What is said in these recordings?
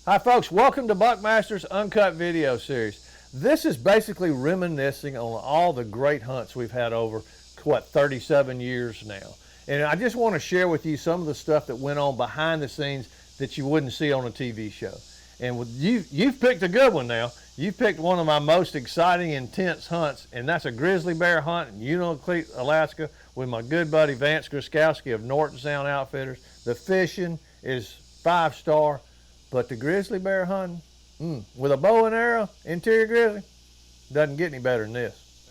Hi folks, welcome to Buckmasters Uncut video series. This is basically reminiscing on all the great hunts we've had over, 37 years now. And I just want to share with you some of the stuff that went on behind the scenes that you wouldn't see on a TV show. And with you've picked a good one now. You've picked one of my most exciting, intense hunts, and that's a grizzly bear hunt in UNCUT, Alaska, with my good buddy Vance Gruskowski of Norton Sound Outfitters. The fishing is 5-star. But the grizzly bear hunting, with a bow and arrow, interior grizzly, doesn't get any better than this.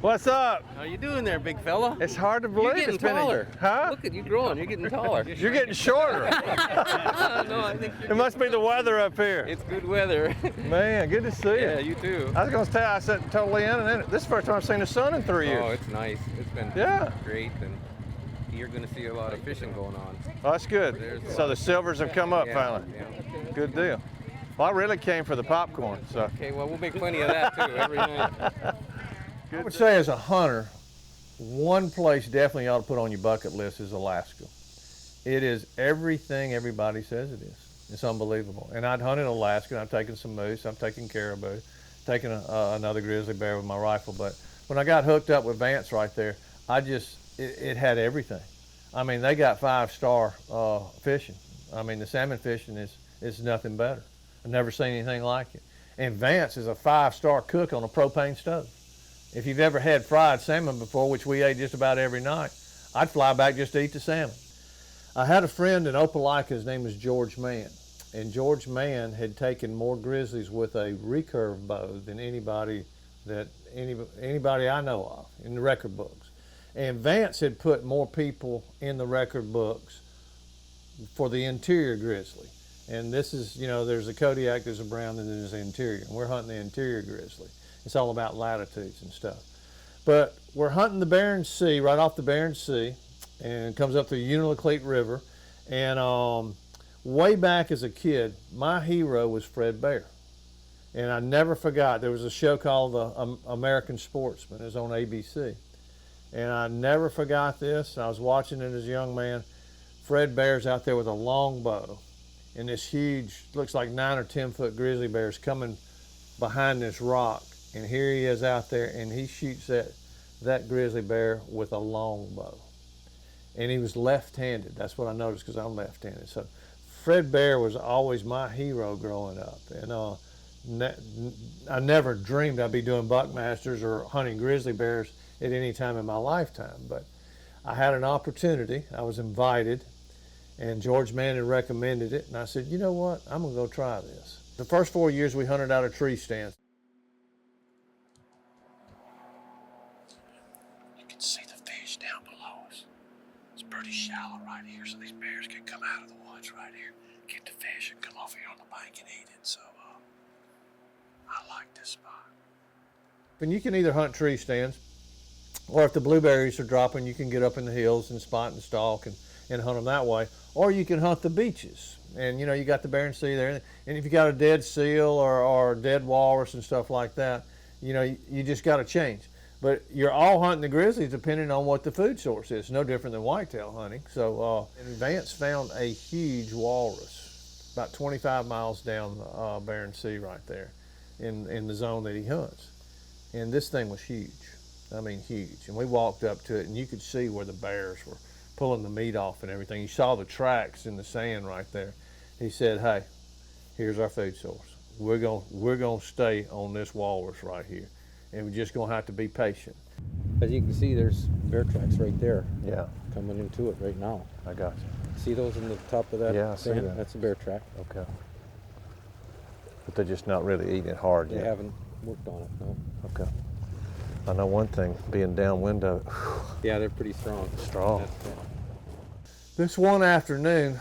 What's up? How you doing there, big fella? It's hard to believe. You're getting it's been taller. Huh? Look at you growing. You're getting taller. You're getting shorter. No, I think It must be the weather up here. it's good weather. Man, good to see you. Yeah, you too. I was going to tell you, I sat totally in, and then this is the first time I've seen the sun in 3 years. Oh, it's nice. It's been great, and you're going to see a lot of fishing going on. Oh, that's good. So the silvers have come up finally. Yeah. Good deal. Well, I really came for the popcorn. So. Okay, well, we'll make plenty of that too every night. I would say as a hunter, one place definitely you ought to put on your bucket list is Alaska. It is everything everybody says it is. It's unbelievable. And I'd hunted Alaska, and I've taken some moose, I've taken caribou, taken another grizzly bear with my rifle. But when I got hooked up with Vance right there, it had everything. I mean, they got 5-star fishing. I mean, the salmon fishing is nothing better. I've never seen anything like it. And Vance is a 5-star cook on a propane stove. If you've ever had fried salmon before, which we ate just about every night, I'd fly back just to eat the salmon. I had a friend in Opelika, his name was George Mann. And George Mann had taken more grizzlies with a recurve bow than anybody I know of in the record books. And Vance had put more people in the record books for the interior grizzly. And this is, there's a Kodiak, there's a brown, and there's the interior. And we're hunting the interior grizzly. It's all about latitudes and stuff. But we're hunting the Bering Sea, right off the Bering Sea, and it comes up through UNCUT River. And way back as a kid, my hero was Fred Bear. And I never forgot, there was a show called The American Sportsman. It was on ABC. And I never forgot this. I was watching it as a young man. Fred Bear's out there with a long bow. And this huge, looks like 9 or 10 foot grizzly bear's coming behind this rock. And here he is out there, and he shoots that grizzly bear with a long bow. And he was left-handed. That's what I noticed because I'm left-handed. So Fred Bear was always my hero growing up. And I never dreamed I'd be doing Buckmasters or hunting grizzly bears at any time in my lifetime. But I had an opportunity. I was invited, and George Mann had recommended it. And I said, you know what? I'm going to go try this. The first 4 years we hunted out of tree stands. See the fish down below us. It's pretty shallow right here, so these bears can come out of the woods right here, get the fish, and come over here on the bank and eat it. So I like this spot. And you can either hunt tree stands, or if the blueberries are dropping, you can get up in the hills and spot and stalk and hunt them that way. Or you can hunt the beaches. And you got the Bering Sea there. And if you got a dead seal or dead walrus and stuff like that, you just got to change. But you're all hunting the grizzlies depending on what the food source is. No different than whitetail hunting. So Vance found a huge walrus about 25 miles down the Bering Sea right there in the zone that he hunts. And this thing was huge. I mean, huge. And we walked up to it, and you could see where the bears were pulling the meat off and everything. You saw the tracks in the sand right there. He said, hey, here's our food source. We're gonna stay on this walrus right here. And we're just going to have to be patient. As you can see, there's bear tracks right there. Yeah. Coming into it right now. I got you. See those in the top of that Yeah, I see sand? that. That's a bear track. Okay. But they're just not really eating it hard They yet. haven't worked on it, no. Okay. I know one thing, being downwind, Yeah, they're pretty strong. strong. That's, This one afternoon,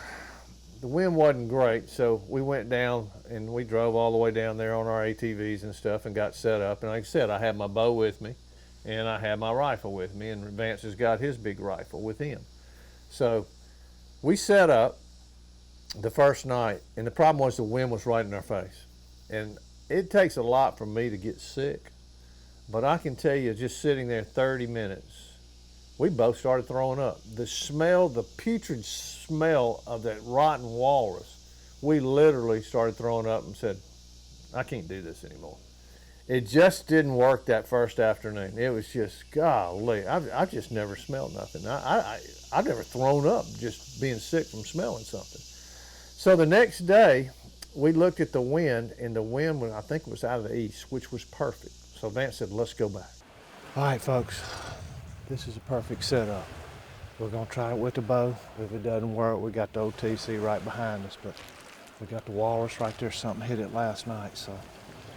the wind wasn't great, so we went down and we drove all the way down there on our ATVs and stuff and got set up. And like I said, I had my bow with me and I had my rifle with me, and Vance has got his big rifle with him. So we set up the first night, and the problem was the wind was right in our face. And it takes a lot for me to get sick, but I can tell you, just sitting there 30 minutes, we both started throwing up. The smell, the putrid smell of that rotten walrus we literally started throwing up and said, I can't do this anymore. It just didn't work that first afternoon. It was just, golly, I've just never smelled nothing. I've never thrown up just being sick from smelling something. So the next day, we looked at the wind, and the wind, I think it was out of the east, which was perfect. So Vance said, let's go back. All right, folks, this is a perfect setup. We're gonna try it with the bow. If it doesn't work, we got the OTC right behind us, but we got the walrus right there. Something hit it last night, so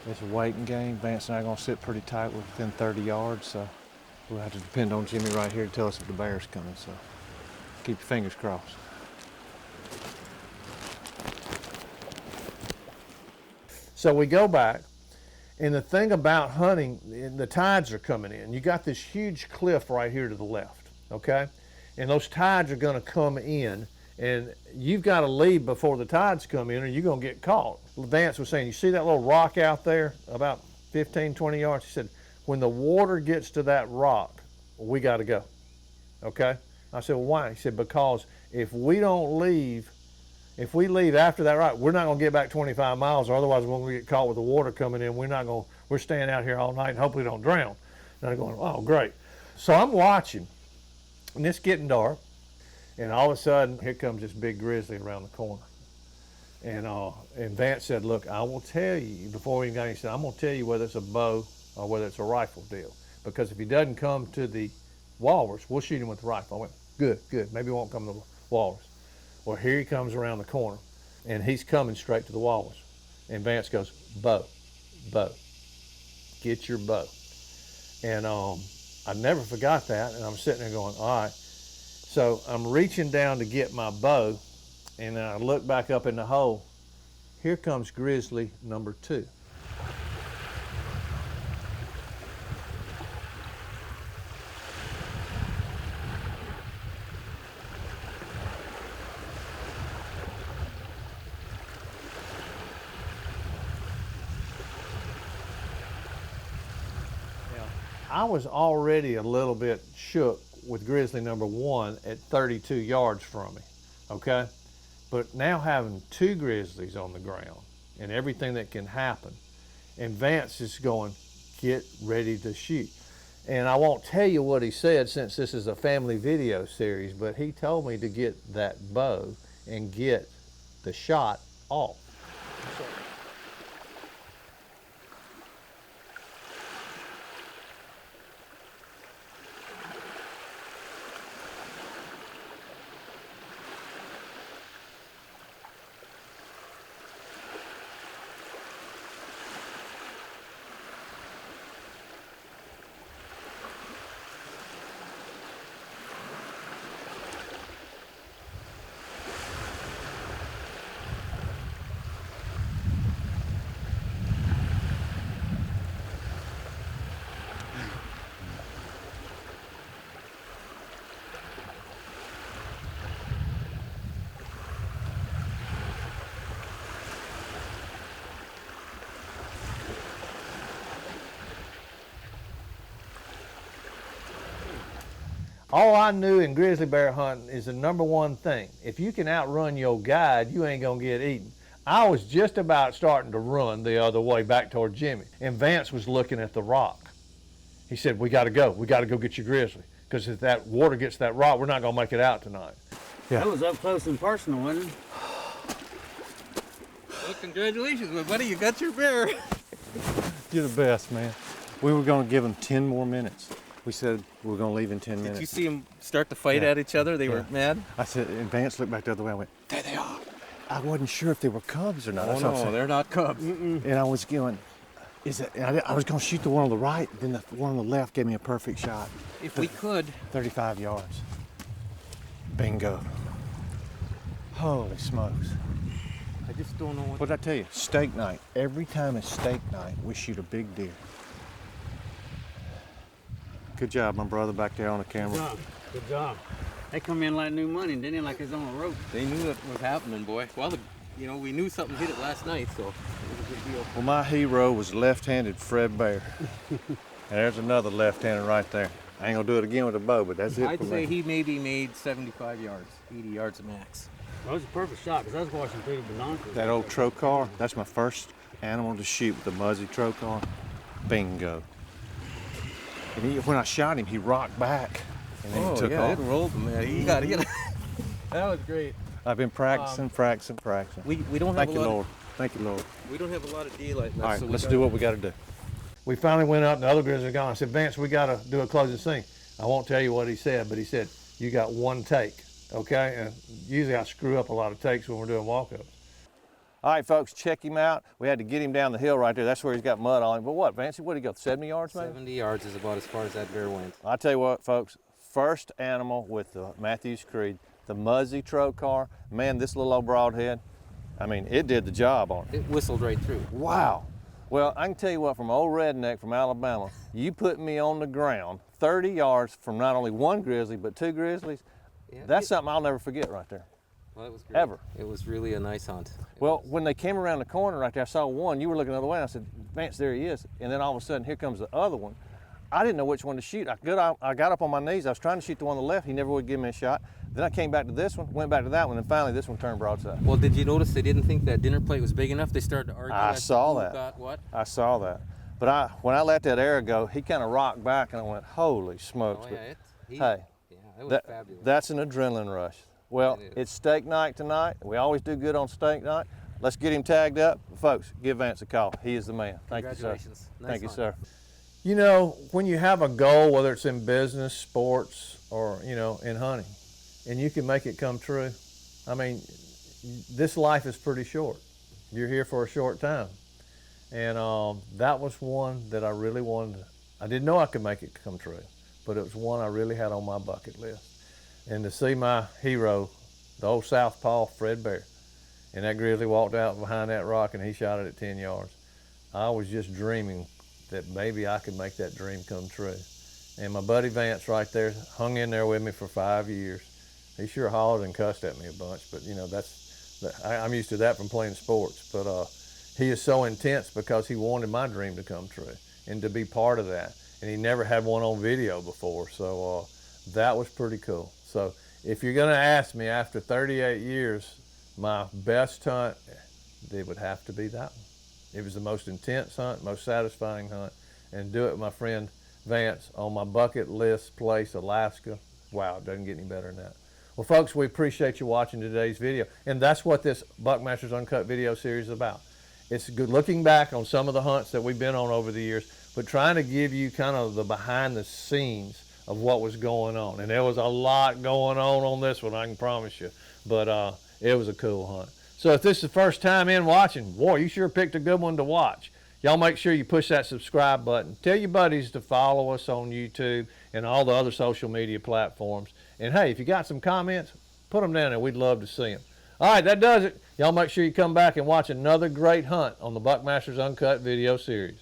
it's a waiting game. Vance and I are gonna sit pretty tight. We're within 30 yards, so we'll have to depend on Jimmy right here to tell us if the bear's coming, so keep your fingers crossed. So we go back, and the thing about hunting, the tides are coming in. You got this huge cliff right here to the left, okay? And those tides are gonna come in, and you've got to leave before the tides come in or you're going to get caught. Vance was saying, you see that little rock out there about 15, 20 yards? He said, when the water gets to that rock, we got to go, okay? I said, well, why? He said, because if we don't leave, if we leave after that rock, we're not going to get back 25 miles, or otherwise we're going to get caught with the water coming in. We're staying out here all night and hopefully don't drown. And I'm going, oh, great. So I'm watching, and it's getting dark. And all of a sudden, here comes this big grizzly around the corner. And Vance said, look, I will tell you, before we even got any, he said, I'm going to tell you whether it's a bow or whether it's a rifle deal. Because if he doesn't come to the walrus, we'll shoot him with the rifle. I went, good, maybe he won't come to the walrus. Well, here he comes around the corner, and he's coming straight to the walrus. And Vance goes, bow, get your bow. And I never forgot that, and I'm sitting there going, all right. So I'm reaching down to get my bow, and I look back up in the hole. Here comes Grizzly number 2. I was already a little bit shook with Grizzly number 1 at 32 yards from me, okay? But now having 2 grizzlies on the ground and everything that can happen, and Vance is going, get ready to shoot. And I won't tell you what he said since this is a family video series, but he told me to get that bow and get the shot off. All I knew in grizzly bear hunting is the number one thing. If you can outrun your guide, you ain't gonna get eaten. I was just about starting to run the other way back toward Jimmy, and Vance was looking at the rock. He said, we gotta go get your grizzly, because if that water gets that rock, we're not gonna make it out tonight. Yeah. That was up close and personal, wasn't it? Well, congratulations, my buddy, you got your bear. You're the best, man. We were gonna give him 10 more minutes. We said we were going to leave in 10 minutes. Did you see them start to fight at each other? They were mad? I said, and Vance looked back the other way. I went, there they are. I wasn't sure if they were cubs or not. Oh, no, they're not cubs. And I was going, I was going to shoot the one on the right, then the one on the left gave me a perfect shot. If we could. 35 yards. Bingo. Holy smokes. I just don't know what. What did I tell you? Steak night. Every time it's steak night, we shoot a big deer. Good job, my brother, back there on the camera. Good job. They come in like new money, didn't they? Like it's on a rope. They knew it was happening, boy. Well, we knew something hit it last night, so it was a good deal. Well, my hero was left-handed Fred Bear. And there's another left-handed right there. I ain't gonna do it again with a bow, but that's it. I'd for say me. he maybe made 75 yards, 80 yards max. That was a perfect shot because I was watching through the binoculars. That old trocar, that's my first animal to shoot with the Muzzy trocar. Bingo. And when I shot him, he rocked back and then he took off. it rolled, man. You got it. That was great. I've been practicing. We don't have Thank a you, lot. Lord. Thank you, Lord. We don't have a lot of daylight left. All right, so let's do what we got to do. We finally went up and the other grizzlies are gone. I said, Vance, we got to do a closing scene. I won't tell you what he said, but he said, you got one take, okay? And usually I screw up a lot of takes when we're doing walk-ups. All right, folks, check him out. We had to get him down the hill right there. That's where he's got mud on him. But what, Vance, what did he go, 70 yards maybe? 70 yards is about as far as that bear went. I'll tell you what, folks, first animal with the Matthews Creed, the Muzzy trocar. Man, this little old broadhead, I mean, it did the job on it. It whistled right through. Wow. Well, I can tell you what, from old redneck from Alabama, you put me on the ground 30 yards from not only one grizzly, but two grizzlies. Yeah, That's something I'll never forget right there. Well, it was great. Ever. It was really a nice hunt. Well, when they came around the corner right there, I saw one. You were looking the other way, and I said, Vance, there he is. And then all of a sudden, here comes the other one. I didn't know which one to shoot. I got up on my knees. I was trying to shoot the one on the left. He never would give me a shot. Then I came back to this one, went back to that one, and finally this one turned broadside. Well, did you notice they didn't think that dinner plate was big enough? They started to argue. I as to saw who that. Got what? I saw that. But when I let that arrow go, he kind of rocked back, and I went, holy smokes. Oh, yeah, Hey, it was fabulous. that's an adrenaline rush. Well, it's steak night tonight. We always do good on steak night. Let's get him tagged up. Folks, give Vance a call. He is the man. Thank you, sir. Congratulations. Nice Thank you, hunt. sir. You know, when you have a goal, whether it's in business, sports, or, you know, in hunting, and you can make it come true, I mean, this life is pretty short. You're here for a short time. And that was one that I really wanted. I didn't know I could make it come true, but it was one I really had on my bucket list. And to see my hero, the old Southpaw Fred Bear, and that grizzly walked out behind that rock and he shot it at 10 yards. I was just dreaming that maybe I could make that dream come true. And my buddy Vance right there hung in there with me for 5 years. He sure hollered and cussed at me a bunch, but you know, I'm used to that from playing sports. But he is so intense because he wanted my dream to come true and to be part of that. And he never had one on video before, so that was pretty cool. So if you're gonna ask me after 38 years, my best hunt, it would have to be that one. It was the most intense hunt, most satisfying hunt, and do it with my friend Vance on my bucket list place, Alaska. Wow, it doesn't get any better than that. Well, folks, we appreciate you watching today's video, and that's what this Buckmasters Uncut video series is about. It's good looking back on some of the hunts that we've been on over the years, but trying to give you kind of the behind the scenes of what was going on. And there was a lot going on this one, I can promise you, but it was a cool hunt. So if this is the first time in watching, boy, you sure picked a good one to watch. Y'all make sure you push that subscribe button. Tell your buddies to follow us on YouTube and all the other social media platforms. And hey, if you got some comments, put them down there. We'd love to see them. All right, that does it. Y'all make sure you come back and watch another great hunt on the Buckmasters Uncut video series.